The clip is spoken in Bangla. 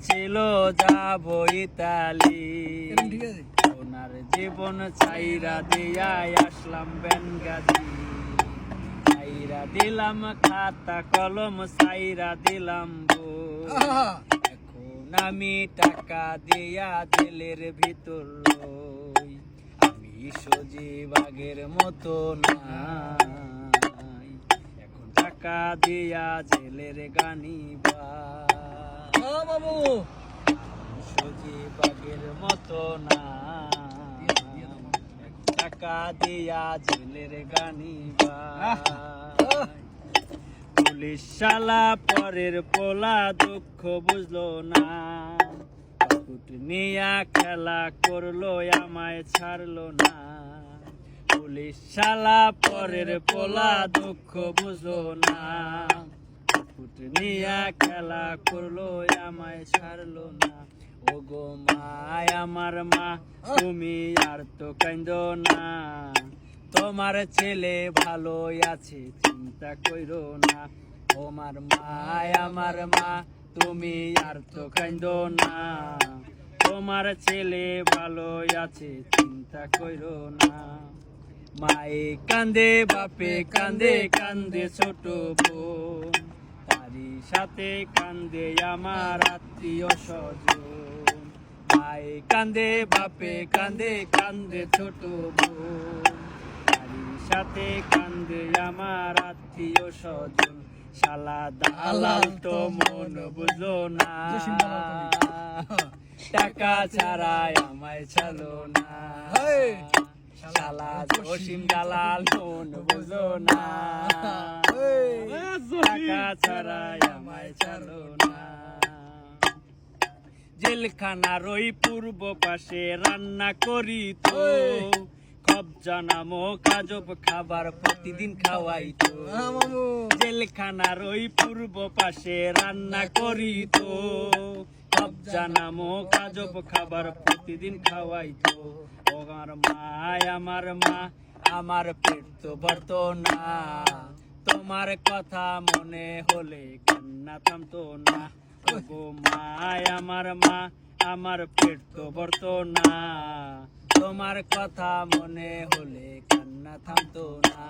ছিল যাব ইতালি, ওনার জীবন চাইরা দিয়াই আসলাম বেনগাজি। চাইরা দিলাম খাতা কলম, চাইরা দিলাম বই। এখন আমি টাকা দিয়া জেলের ভিতর লই। আমি সজীবাগের মতো নাই, এখন টাকা দিয়া জেলের গানি বাবু। সজীবাগের মতো না, টাকা দিয়া জেলের গানি পুলিশ শালা পরের পোলা, দুঃখ বুঝলো না। পাকুট নিয়া খেলা করলো, আমায় ছাড়লো না। পুলিশ শালা পরের পোলা, দুঃখ বুঝলো না। পাকুট নিয়া খেলা করলো, আমায় ছাড়লো না। ও গো মায় আমার মা, তুমি আর তো কান্দো না। তোমার ছেলে ভালো আছে, চিন্তা কইরো না। তোমার মায় আমার মা, তুমি আর তো কান্দো না। তোমার ছেলে ভালো আছে, চিন্তা কইরো না। মায়ে কান্দে, বাপে কান্দে, কান্দে ছোট বোন। তারই সাথে কান্দে আমার আত্মীয় স্বজন। মায়ে কান্দে, বাপে কান্দে, কান্দে ছোট বোন। তারই সাথে কান্দে আমার আত্মীয় স্বজন। শালা দালাল তো মন বুঝলো না, টাকা ছাড়াই আমায় ছাড়লো না। শালা জসিম দালাল মন বুঝলো না, টাকা ছাড়াই আমায় ছাড়লো না। জেলখানার ওই পূর্ব পাশে রান্না করি তো, কবজা নামক আজব খাবার প্রতিদিন খাওয়াইতো। জেলখানার ওই পূর্ব পাশে রান্না করি তো, কবজা নামক আজব খাবার প্রতিদিন খাওয়াইতো। আমার মায় আমার মা, আমার পেট তো ভরতো না। তোমার কথা মনে হলে কান্না থামতো না। গো মায় আমার মা, আমার পেট তো ভরতো না। তোমার কথা মনে হলে কান্না থামতো না।